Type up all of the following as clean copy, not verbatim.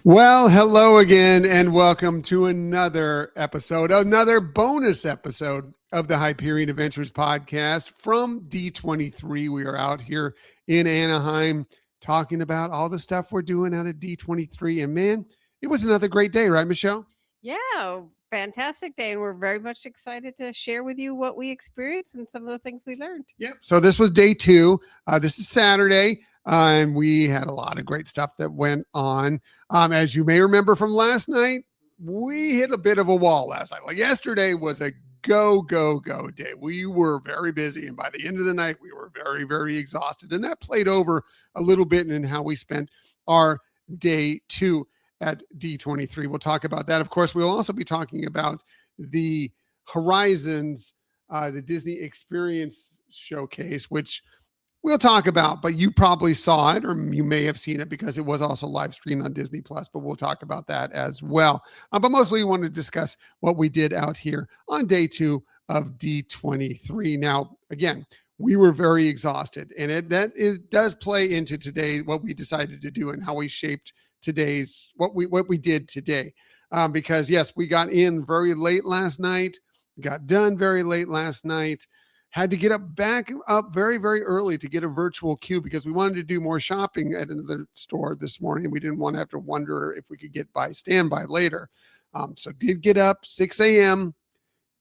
Well, hello again, and welcome to another bonus episode of the Hyperion Adventures podcast from D23. We are out here in Anaheim talking about all the stuff we're doing out at D23. And man, it was another great day, right, Michelle? Yeah, fantastic day. And we're very much excited to share with you what we experienced and some of the things we learned. Yep. So this was day two. This is Saturday. And we had a lot of great stuff that went on. As you may remember from last night, we hit a bit of a wall last night. Like yesterday was a go day. We were very busy. And by the end of the night, we were very, very exhausted. And that played over a little bit in how we spent our day two at D23. We'll talk about that. Of course, we'll also be talking about the Horizons, the Disney Experience Showcase, which we'll talk about, but you probably saw it, or you may have seen it because it was also live streamed on Disney Plus, but we'll talk about that as well. But mostly we want to discuss what we did out here on day two of D23. Now, again, we were very exhausted, and it does play into today, what we decided to do and how we shaped today's, what we did today. Because yes, we got in very late last night, got done very late last night, had to get back up very, very early to get a virtual queue because we wanted to do more shopping at another store this morning. We didn't want to have to wonder if we could get by standby later. So did get up 6 a.m.,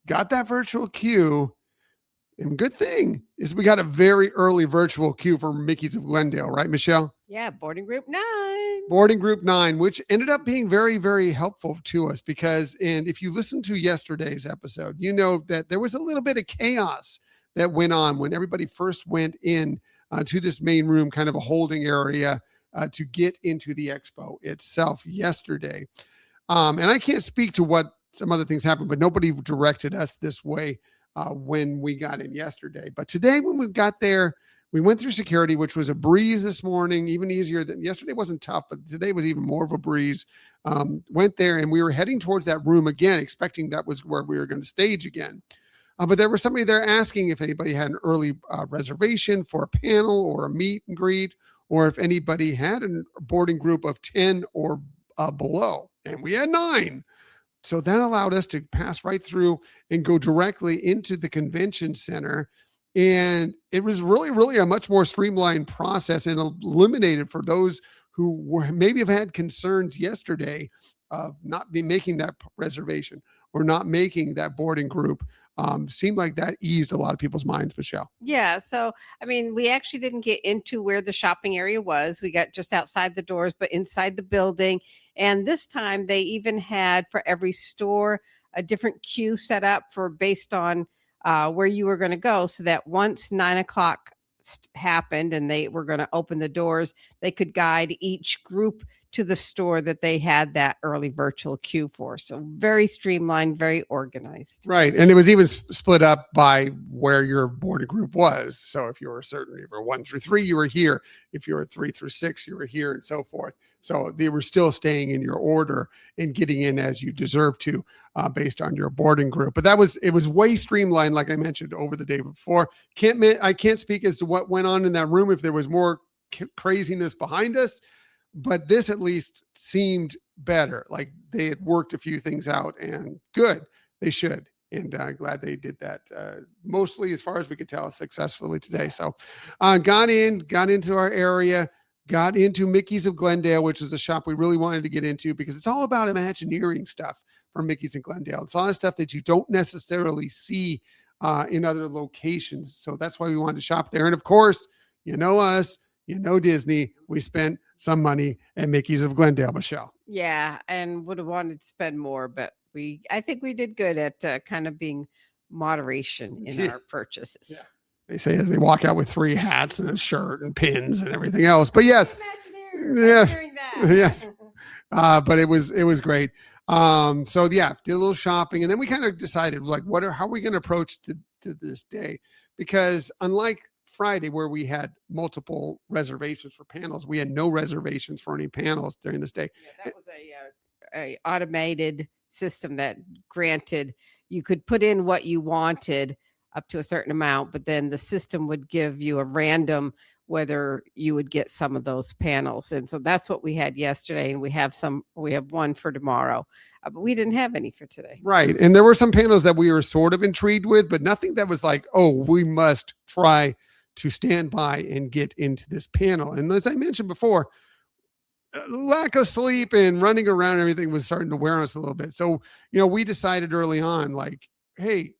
got that virtual queue. And good thing is we got a very early virtual queue for Mickey's of Glendale, right, Michelle? Yeah, boarding group 9. Boarding group 9, which ended up being very, very helpful to us because, and if you listen to yesterday's episode, you know that there was a little bit of chaos that went on when everybody first went in to this main room, kind of a holding area to get into the expo itself yesterday. And I can't speak to what some other things happened, but nobody directed us this way when we got in yesterday. But today, when we got there, we went through security, which was a breeze this morning, even easier than yesterday. Wasn't tough, but today was even more of a breeze. Went there and we were heading towards that room again, expecting that was where we were going to stage again. But there was somebody there asking if anybody had an early reservation for a panel or a meet and greet, or if anybody had a boarding group of 10 or below. And we had 9. So that allowed us to pass right through and go directly into the convention center. And it was really, really a much more streamlined process and eliminated for those who were maybe have had concerns yesterday of not be making that reservation or not making that boarding group. Seemed like that eased a lot of people's minds, Michelle. Yeah. So, I mean, we actually didn't get into where the shopping area was. We got just outside the doors, but inside the building. And this time they even had for every store a different queue set up for based on where you were going to go. So that once 9 o'clock happened and they were going to open the doors, they could guide each group to the store that they had that early virtual queue for. So very streamlined, very organized. Right. And it was even split up by where your boarding group was. So if you were certain, if you were 1 through 3, you were here. If you were 3 through 6, you were here, and so forth. So they were still staying in your order and getting in as you deserve to based on your boarding group. But it was way streamlined, like I mentioned over the day before. I can't speak as to what went on in that room, if there was more craziness behind us, but this at least seemed better. Like they had worked a few things out, and good, they should. And glad they did that. Mostly, as far as we could tell, successfully today. So got into our area, got into Mickey's of Glendale, which is a shop we really wanted to get into because it's all about Imagineering stuff for Mickey's in Glendale. It's a lot of stuff that you don't necessarily see in other locations. So that's why we wanted to shop there. And of course, you know us, you know Disney, we spent some money at Mickey's of Glendale, Michelle. Yeah, and would have wanted to spend more, but I think we did good at kind of being moderation in our purchases. Yeah. They say as they walk out with 3 hats and a shirt and pins and everything else. But yes, yes. But it was great. So yeah, did a little shopping, and then we kind of decided like, how are we going to approach to this day? Because unlike Friday, where we had multiple reservations for panels, we had no reservations for any panels during this day. Yeah, that was a automated system that granted you could put in what you wanted up to a certain amount, but then the system would give you a random whether you would get some of those panels. And so that's what we had yesterday. And we have one for tomorrow, but we didn't have any for today. Right. And there were some panels that we were sort of intrigued with, but nothing that was like, oh, we must try to stand by and get into this panel. And as I mentioned before, lack of sleep and running around and everything was starting to wear on us a little bit. So, we decided early on, like, hey,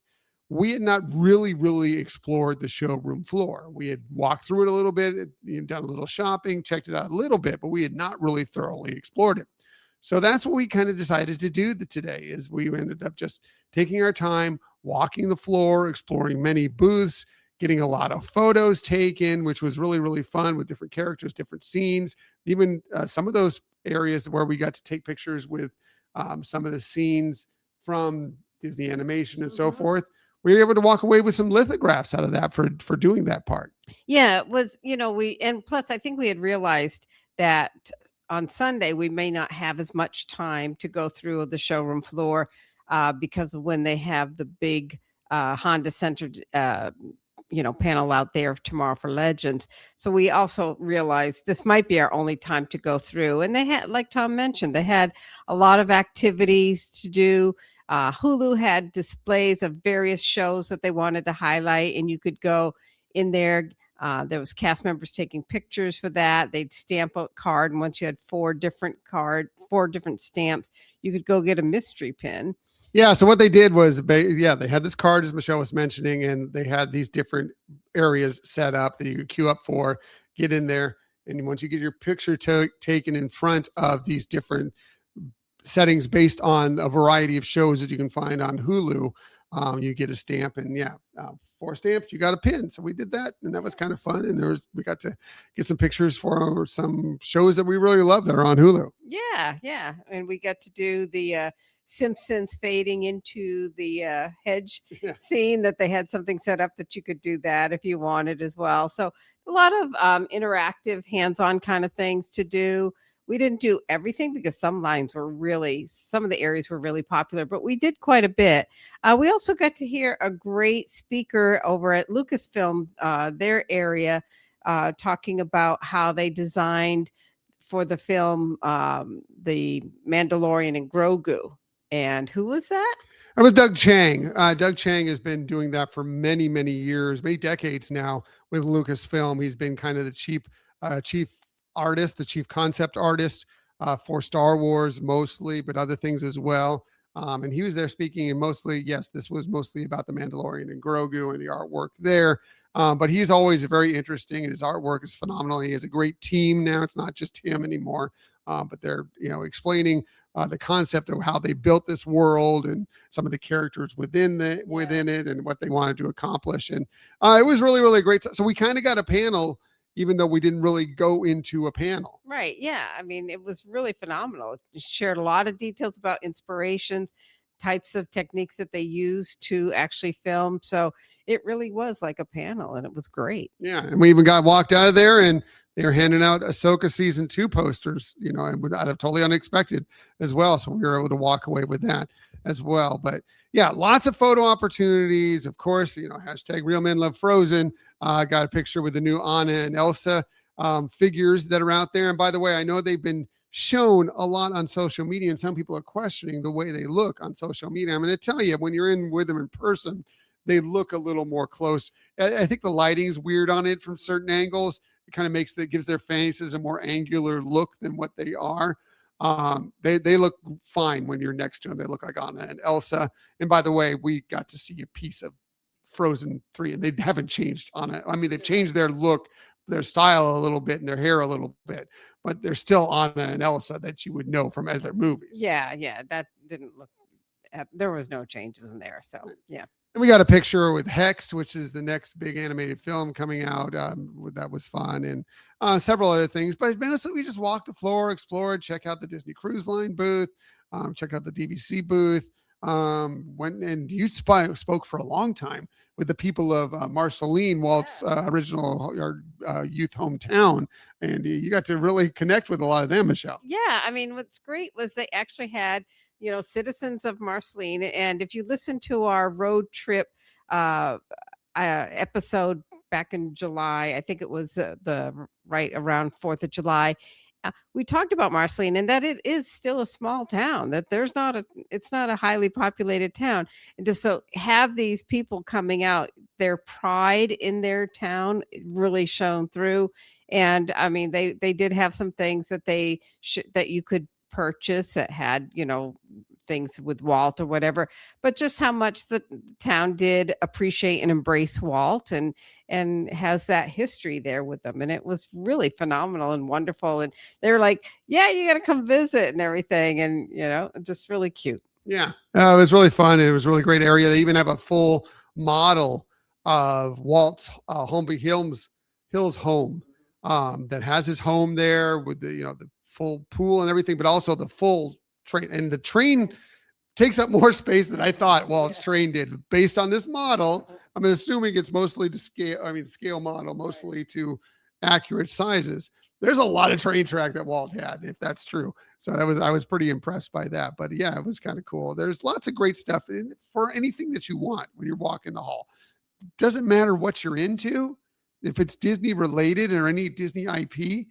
we had not really explored the showroom floor. We had walked through it a little bit, done a little shopping, checked it out a little bit, but we had not really thoroughly explored it. So that's what we kind of decided to do today is we ended up just taking our time, walking the floor, exploring many booths, getting a lot of photos taken, which was really fun with different characters, different scenes, even some of those areas where we got to take pictures with some of the scenes from Disney animation and so forth. We were able to walk away with some lithographs out of that for doing that part. Yeah, it was, and plus I think we had realized that on Sunday we may not have as much time to go through the showroom floor because of when they have the big Honda centered panel out there tomorrow for Legends. So we also realized this might be our only time to go through. And they had, like Tom mentioned, they had a lot of activities to do. Hulu had displays of various shows that they wanted to highlight, and you could go in there. There was cast members taking pictures for that. They'd stamp a card, and once you had four different stamps, you could go get a mystery pin. Yeah, so what they did was, they had this card, as Michelle was mentioning, and they had these different areas set up that you could queue up for, get in there, and once you get your picture taken in front of these different settings based on a variety of shows that you can find on Hulu, you get a stamp, and 4 stamps, you got a pin. So we did that, and that was kind of fun. And we got to get some pictures for some shows that we really love that are on Hulu. Yeah. And we got to do the Simpsons fading into the hedge scene that they had something set up that you could do that if you wanted as well. So a lot of interactive hands-on kind of things to do. We didn't do everything because some of the areas were really popular, but we did quite a bit. We also got to hear a great speaker over at Lucasfilm, their area, talking about how they designed for the film, The Mandalorian and Grogu. And who was that? That was Doug Chang. Doug Chang has been doing that for many years, many decades now with Lucasfilm. He's been kind of the chief artist, the chief concept artist for Star Wars mostly, but other things as well. And he was there speaking, and this was mostly about the Mandalorian and Grogu and the artwork there. But he's always very interesting, and his artwork is phenomenal. He has a great team now. It's not just him anymore, but they're explaining the concept of how they built this world and some of the characters within it and what they wanted to accomplish. And it was really great. So we kind of got a panel, even though we didn't really go into a panel. Right. Yeah. I mean, it was really phenomenal. It shared a lot of details about inspirations, types of techniques that they use to actually film. So it really was like a panel, and it was great. Yeah. And we even got walked out of there, and they were handing out Ahsoka season 2 posters, out of totally unexpected as well. So we were able to walk away with that as well. But yeah, lots of photo opportunities. Of course, hashtag Real Men Love Frozen. Got a picture with the new Anna and Elsa figures that are out there. And by the way, I know they've been shown a lot on social media, and some people are questioning the way they look on social media. I'm going to tell you, when you're in with them in person, they look a little more close. I think the lighting is weird on it from certain angles. It kind of gives their faces a more angular look than what they are. They look fine when you're next to them. They look like Anna and Elsa. And by the way, we got to see a piece of Frozen 3, and they haven't changed on it. I mean, they've changed their look, their style a little bit, and their hair a little bit, but they're still Anna and Elsa that you would know from other movies. Yeah. That didn't look, there was no changes in there. So yeah. And we got a picture with Hex, which is the next big animated film coming out. That was fun, and several other things. But mostly we just walked the floor, explored, check out the Disney Cruise Line booth, check out the DVC booth. Went and you spoke for a long time with the people of Marceline, Walt's original youth hometown, and you got to really connect with a lot of them, Michelle. Yeah, I mean, what's great was they actually had citizens of Marceline, and if you listen to our road trip episode back in July. I think it was the right around 4th of July. We talked about Marceline and that it is still a small town, that it's not a highly populated town. And just so have these people coming out, their pride in their town really shone through. And I mean, they did have some things that that you could purchase that had, things with Walt or whatever, but just how much the town did appreciate and embrace Walt and has that history there with them. And it was really phenomenal and wonderful. And they're like, yeah, you got to come visit and everything. And, just really cute. Yeah, it was really fun. It was a really great area. They even have a full model of Walt's Holmby Hills home that has his home there with the full pool and everything, but also the full train. And the train takes up more space than I thought Walt's train did. Based on this model, I'm assuming it's mostly to scale. I mean, scale model, mostly to accurate sizes. There's a lot of train track that Walt had, if that's true. So I was pretty impressed by that. But yeah, it was kind of cool. There's lots of great stuff for anything that you want when you're walking the hall. Doesn't matter what you're into. If it's Disney related or any Disney IP,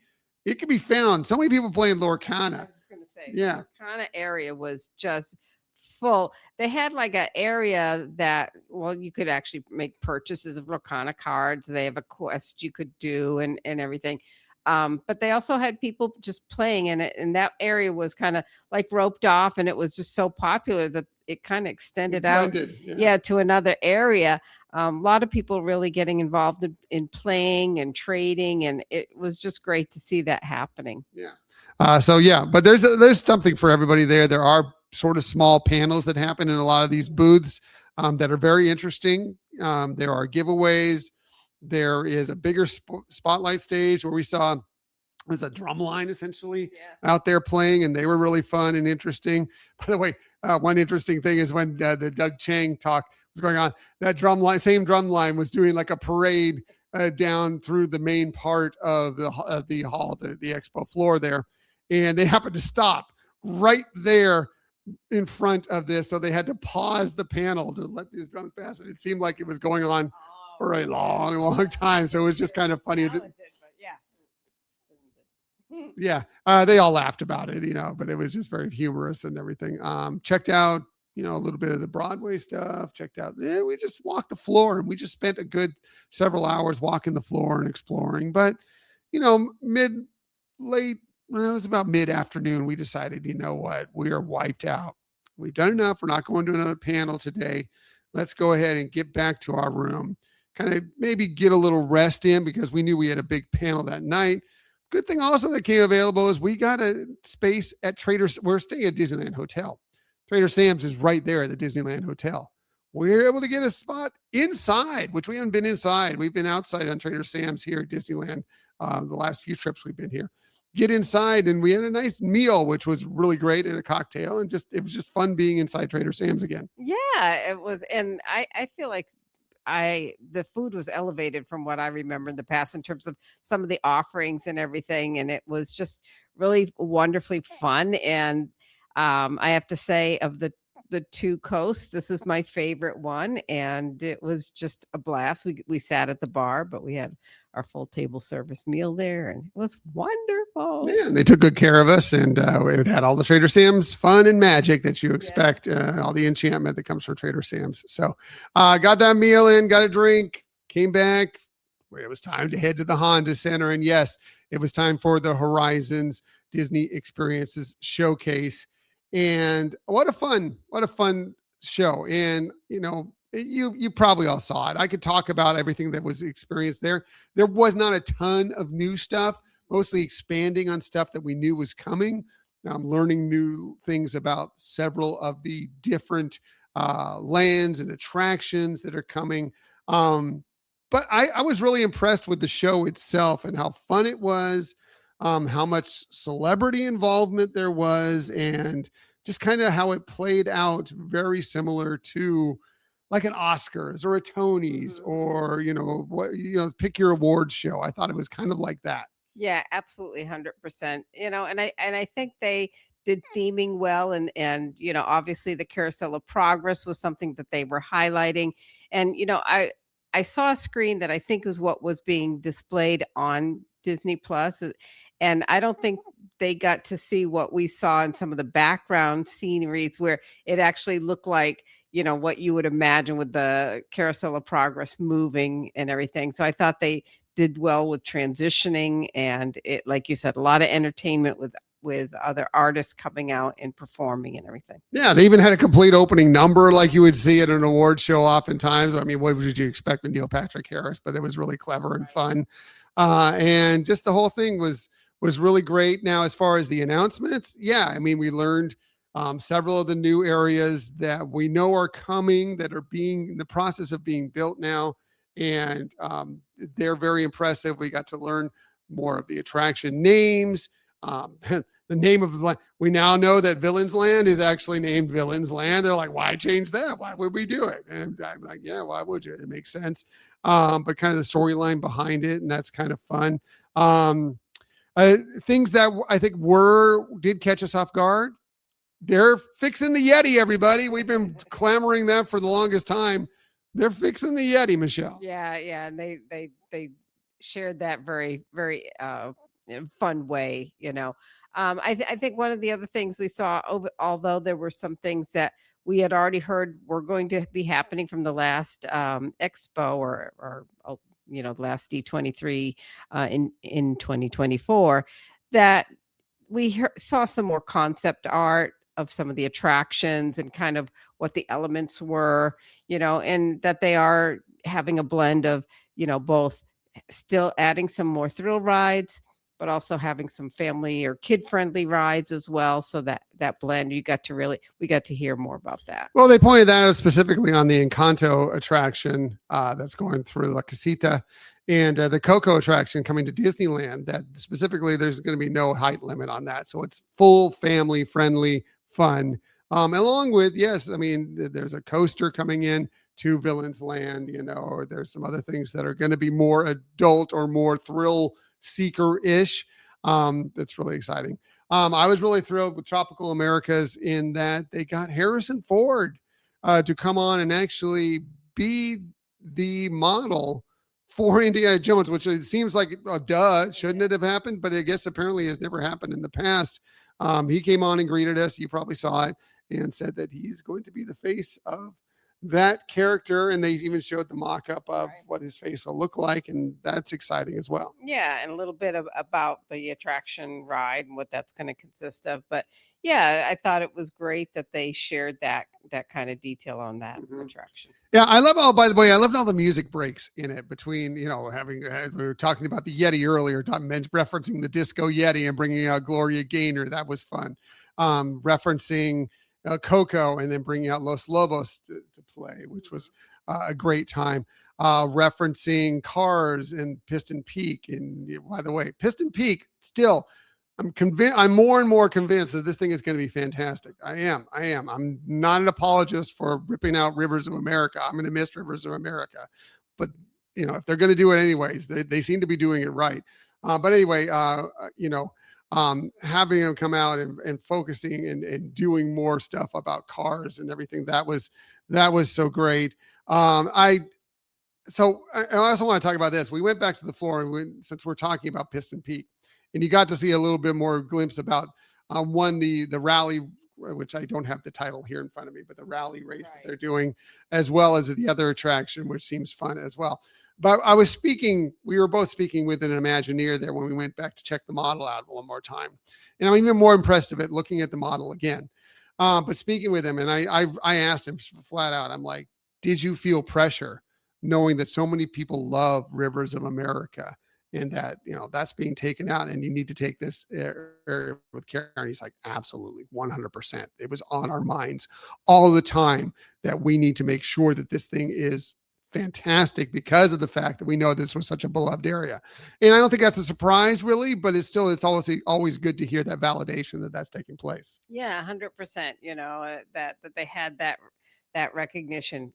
it can be found. So many people play in Lorcana. I was just going to say, Yeah. the Lorcana area was just full. They had like an area that, well, you could actually make purchases of Lorcana cards. They have a quest you could do and everything. But they also had people just playing in it. And that area was kind of like roped off. And it was just so popular that it kind of extended out to another area. A lot of people really getting involved in playing and trading. And it was just great to see that happening. Yeah. So yeah, but there's something for everybody there. There are sort of small panels that happen in a lot of these booths that are very interesting. There are giveaways. There is a bigger spotlight stage where we saw was a drum line essentially out there playing, and they were really fun and interesting. By the way, one interesting thing is when the Doug Chang talk was going on, that same drum line was doing like a parade down through the main part of the hall, the expo floor there, and they happened to stop right there in front of this, so they had to pause the panel to let these drums pass, and it seemed like it was going on for a long time. So it was just kind of funny. They all laughed about it, but it was just very humorous and everything. Checked out, a little bit of the Broadway stuff. We just walked the floor, and we just spent a good several hours walking the floor and exploring. But, it was about mid-afternoon, we decided, you know what, we are wiped out. We've done enough. We're not going to another panel today. Let's go ahead and get back to our room, kind of maybe get a little rest in, because we knew we had a big panel that night. Good thing also that came available is we got a space at we're staying at Disneyland Hotel. Trader Sam's is right there at the Disneyland Hotel. We were able to get a spot inside, which we haven't been inside. We've been outside on Trader Sam's here at Disneyland the last few trips we've been here. Get inside, and we had a nice meal, which was really great, and a cocktail, and it was just fun being inside Trader Sam's again. Yeah, it was. And I feel like the food was elevated from what I remember in the past in terms of some of the offerings and everything. And it was just really wonderfully fun. And I have to say, of the two coasts, this is my favorite one, and it was just a blast. We sat at the bar, but we had our full table service meal there, and it was wonderful. Yeah, and they took good care of us, and it had all the Trader Sam's fun and magic that you expect, all the enchantment that comes from Trader Sam's. So got that meal in, got a drink, came back. It was time to head to the Honda Center, and yes, it was time for the Horizons Disney Experiences Showcase. And what a fun show. And, you probably all saw it. I could talk about everything that was experienced there. There was not a ton of new stuff, mostly expanding on stuff that we knew was coming. I'm learning new things about several of the different lands and attractions that are coming. But I was really impressed with the show itself and how fun it was. How much celebrity involvement there was, and just kind of how it played out, very similar to like an Oscars or a Tonys, or pick your award show. I thought it was kind of like that. Yeah, absolutely, 100%. And I think they did theming well, and obviously the Carousel of Progress was something that they were highlighting, and I saw a screen that I think is what was being displayed on Disney Plus, and I don't think they got to see what we saw in some of the background sceneries where it actually looked like, what you would imagine with the Carousel of Progress moving and everything. So I thought they did well with transitioning, and it, like you said, a lot of entertainment with other artists coming out and performing and everything. Yeah, they even had a complete opening number like you would see at an award show oftentimes. I mean, what would you expect with Neil Patrick Harris? But it was really clever and fun. And just the whole thing was really great. Now, as far as the announcements, yeah, I mean, we learned several of the new areas that we know are coming, that are being in the process of being built now. And they're very impressive. We got to learn more of the attraction names. The name of the land. We now know that Villains Land is actually named Villains Land. They're like, why change that? Why would we do it? And I'm like, yeah, why would you? It makes sense. But kind of the storyline behind it, and that's kind of fun. Things that I think did catch us off guard. They're fixing the Yeti, everybody. We've been clamoring that for the longest time. They're fixing the Yeti, Michelle. Yeah, and they shared that very, very fun way. I think one of the other things we saw, although there were some things that we had already heard were going to be happening from the last Expo or the last D23 in 2024, that we saw some more concept art of some of the attractions and kind of what the elements were, and that they are having a blend of, both still adding some more thrill rides, but also having some family or kid-friendly rides as well. So that blend, we got to hear more about that. Well, they pointed that out specifically on the Encanto attraction that's going through La Casita, and the Coco attraction coming to Disneyland, that specifically there's going to be no height limit on that. So it's full family friendly fun. Along with, yes, I mean, there's a coaster coming in to Villains Land, or there's some other things that are going to be more adult or more thrill seeker-ish. That's really exciting. I was really thrilled with Tropical Americas in that they got Harrison Ford to come on and actually be the model for Indiana Jones, which it seems like shouldn't it have happened? But I guess apparently has never happened in the past. He came on and greeted us. You probably saw it, and said that he's going to be the face of that character, and they even showed the mock-up of what his face will look like, and that's exciting as well. Yeah, and a little bit about the attraction ride and what that's going to consist of. But yeah, I thought it was great that they shared that kind of detail on that attraction. Yeah, I love by the way, I loved all the music breaks in it between, having, we were talking about the Yeti earlier, referencing the Disco Yeti and bringing out Gloria Gaynor. That was fun. Referencing Coco, and then bringing out Los Lobos to play, which was a great time. Referencing Cars and Piston Peak. And by the way, Piston Peak, still, I'm more and more convinced that this thing is going to be fantastic. I am. I'm not an apologist for ripping out Rivers of America. I'm going to miss Rivers of America. But, if they're going to do it anyways, they seem to be doing it right. But anyway, having them come out and focusing and doing more stuff about cars and everything, that was so great. I also want to talk about this. We went back to the floor, and since we're talking about Piston Peak, and you got to see a little bit more glimpse about the rally, which I don't have the title here in front of me, but the rally race that they're doing, as well as the other attraction, which seems fun as well. But we were both speaking with an Imagineer there when we went back to check the model out one more time. And I'm even more impressed of it looking at the model again. But speaking with him, and I asked him flat out, I'm like, did you feel pressure knowing that so many people love Rivers of America, and that, that's being taken out, and you need to take this with care? And he's like, absolutely, 100%. It was on our minds all the time that we need to make sure that this thing is fantastic because of the fact that we know this was such a beloved area. And I don't think that's a surprise really, but it's always good to hear that validation that that's taking place. Yeah, 100%. That they had that recognition.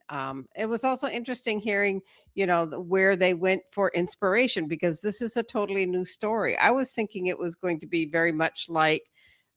It was also interesting hearing, where they went for inspiration, because this is a totally new story. I was thinking it was going to be very much like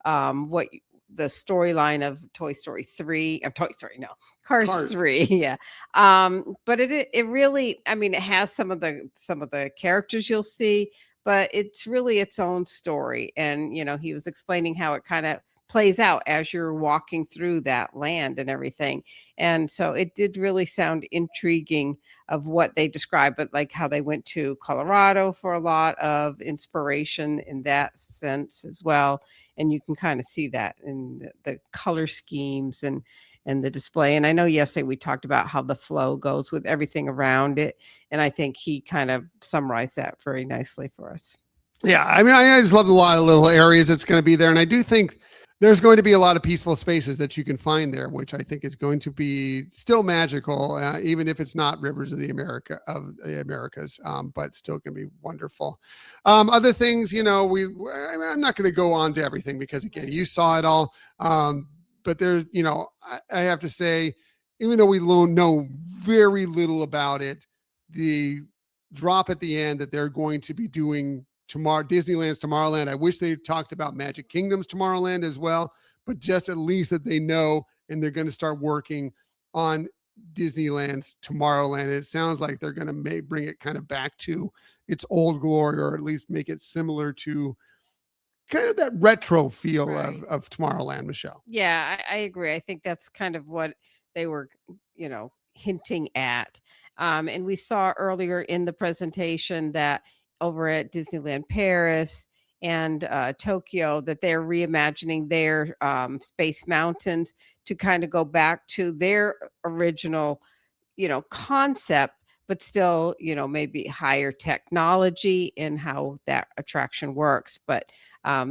what the storyline of Toy Story 3, or Toy Story, no, Cars, Cars. 3, yeah. But it really, I mean, it has some of the characters you'll see, but it's really its own story. And he was explaining how it kind of plays out as you're walking through that land and everything. And so it did really sound intriguing of what they described, but like how they went to Colorado for a lot of inspiration in that sense as well. And you can kind of see that in the color schemes and the display. And I know yesterday we talked about how the flow goes with everything around it. And I think he kind of summarized that very nicely for us. Yeah. I mean, I just love a lot of little areas that's going to be there. And I do think there's going to be a lot of peaceful spaces that you can find there, which I think is going to be still magical, even if it's not Rivers of the Americas, but still going to be wonderful. Other things, I'm not going to go on to everything because again, you saw it all. But there, I have to say, even though we know very little about it, the drop at the end that they're going to be doing Disneyland's Tomorrowland. I wish they talked about Magic Kingdom's Tomorrowland as well, but just at least that they know, and they're going to start working on Disneyland's Tomorrowland. It sounds like they're going to bring it kind of back to its old glory, or at least make it similar to kind of that retro feel of Tomorrowland, Michelle. Yeah, I agree. I think that's kind of what they were, hinting at. And we saw earlier in the presentation that over at Disneyland Paris and Tokyo, that they're reimagining their Space Mountains to kind of go back to their original, concept, but still, maybe higher technology in how that attraction works. But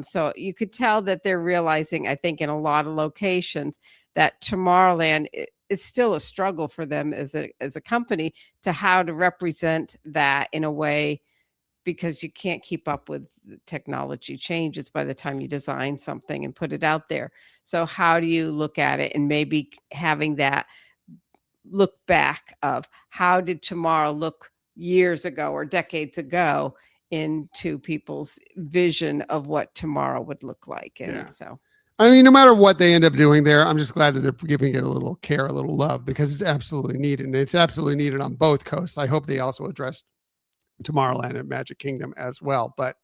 so you could tell that they're realizing, I think, in a lot of locations that Tomorrowland is still a struggle for them as a company to how to represent that in a way, because you can't keep up with the technology changes by the time you design something and put it out there. So how do you look at it and maybe having that look back of how did tomorrow look years ago or decades ago into people's vision of what tomorrow would look like. And so, I mean, no matter what they end up doing there, I'm just glad that they're giving it a little care, a little love, because it's absolutely needed. And it's absolutely needed on both coasts. I hope they also addressed Tomorrowland and Magic Kingdom as well, but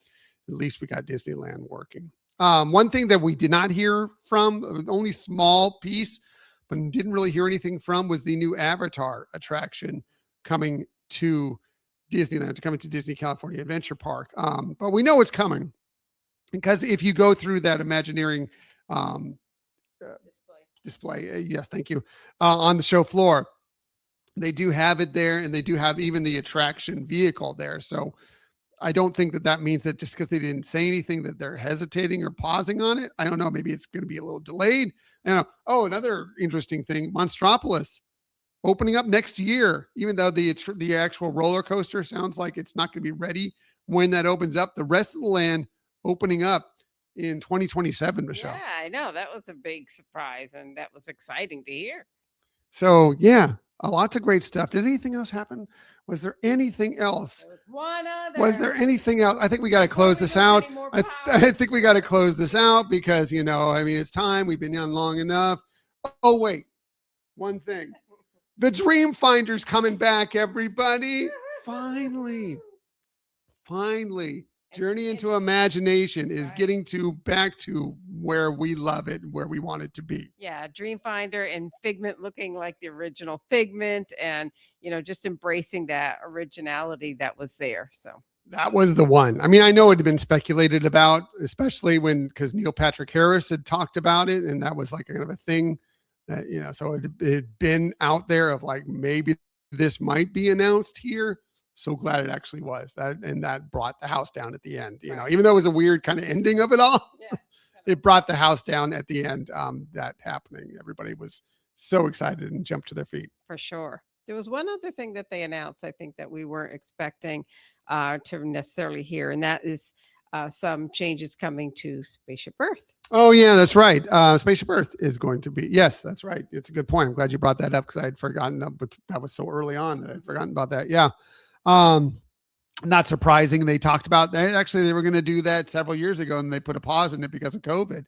at least we got Disneyland working. One thing that we did not hear from, only small piece, but didn't really hear anything from, was the new Avatar attraction coming to Disneyland, coming to Disney California Adventure Park. But we know it's coming, because if you go through that Imagineering display, yes, thank you, on the show floor, they do have it there, and they do have even the attraction vehicle there. So I don't think that means that just because they didn't say anything that they're hesitating or pausing on it. I don't know. Maybe it's going to be a little delayed. Oh, another interesting thing, Monstropolis opening up next year, even though the actual roller coaster sounds like it's not going to be ready when that opens up. The rest of the land opening up in 2027, Michelle. Yeah, I know. That was a big surprise, and that was exciting to hear. So, yeah, lots of great stuff. Did anything else happen? Was there anything else? There was one other. Was there anything else? I think we got to close this out. I think we got to close this out because, it's time. We've been on long enough. Oh, wait. One thing. The Dream Finder's coming back, everybody. Finally. Journey into Imagination is getting back to where we love it and where we want it to be. Yeah, Dreamfinder and Figment looking like the original Figment, and just embracing that originality that was there. So that was the one. I mean, I know it had been speculated about, especially because Neil Patrick Harris had talked about it, and that was like kind of a thing that, so it had been out there of like, maybe this might be announced here. So glad it actually was that, and that brought the house down at the end. Even though it was a weird kind of ending of it all, it brought the house down at the end. That happening, everybody was so excited and jumped to their feet. For sure. There was one other thing that they announced, I think, that we weren't expecting to necessarily hear, and that is some changes coming to Spaceship Earth. Oh yeah, that's right. Spaceship Earth is going to be. Yes, that's right. It's a good point. I'm glad you brought that up because I had forgotten. But that was so early on that I'd forgotten about that. Yeah. Not surprising. They talked about that. Actually, they were going to do that several years ago, and they put a pause in it because of COVID.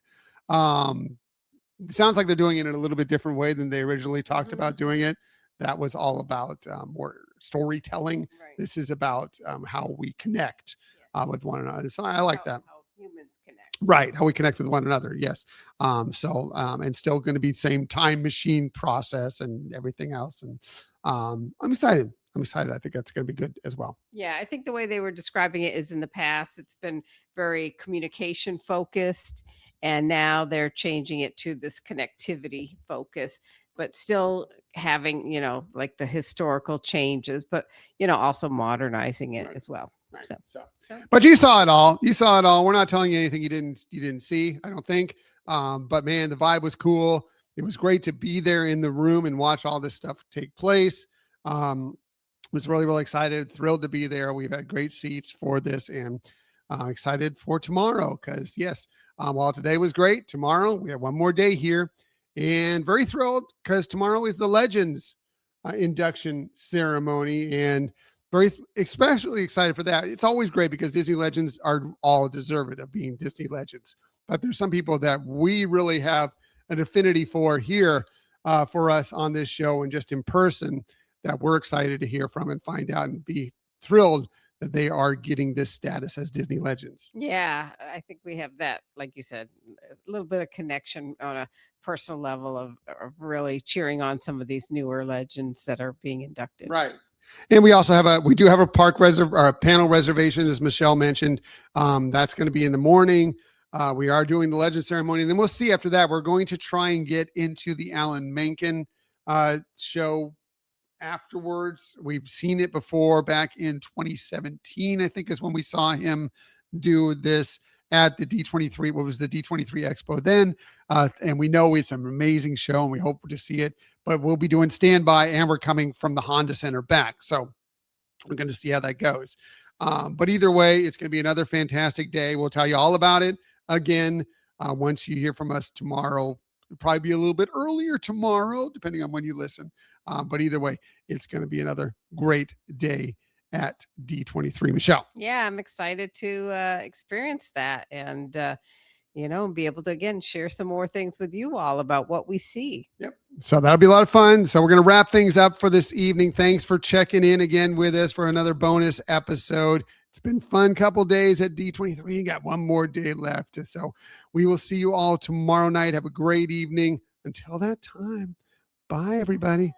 it sounds like they're doing it in a little bit different way than they originally talked Mhm. about doing it. That was all about more storytelling. Right. This is about how we connect Yeah. with one another. So I like that. How humans connect. Right, how we connect with one another. Yes. And still going to be same time machine process and everything else. And I'm excited. I'm excited. I think that's going to be good as well. Yeah, I think the way they were describing it is in the past, it's been very communication focused, and now they're changing it to this connectivity focus, but still having, like the historical changes, but, also modernizing it Right. as well. Right. So, So, so but you saw it all. You saw it all. We're not telling you anything you didn't see, I don't think. But man, the vibe was cool. It was great to be there in the room and watch all this stuff take place. Was really, really excited, thrilled to be there. We've had great seats for this and excited for tomorrow because, yes, while today was great, tomorrow we have one more day here and very thrilled because tomorrow is the Legends induction ceremony and very, especially excited for that. It's always great because Disney Legends are all deserving of being Disney Legends. But there's some people that we really have an affinity for here for us on this show and just in person that we're excited to hear from and find out and be thrilled that they are getting this status as Disney Legends. yeah, I think we have that, like you said, a little bit of connection on a personal level of really cheering on some of these newer legends that are being inducted. Right. And we also we do have a or a panel reservation, as Michelle mentioned. That's going to be in the morning. We are doing the Legend ceremony. And then we'll see after that. We're going to try and get into the Alan Menken show afterwards. We've seen it before back in 2017, I think is when we saw him do this at the D23. What was the D23 Expo then? And we know it's an amazing show and we hope to see it, but we'll be doing standby and we're coming from the Honda Center back. So we're going to see how that goes. But either way, it's going to be another fantastic day. We'll tell you all about it again once you hear from us tomorrow. It'll probably be a little bit earlier tomorrow, depending on when you listen. But either way, it's going to be another great day at D23. Michelle. Yeah, I'm excited to experience that and, be able to, again, share some more things with you all about what we see. Yep. So that'll be a lot of fun. So we're going to wrap things up for this evening. Thanks for checking in again with us for another bonus episode. It's been fun couple days at D23 and got one more day left. So we will see you all tomorrow night. Have a great evening. Until that time, bye, everybody.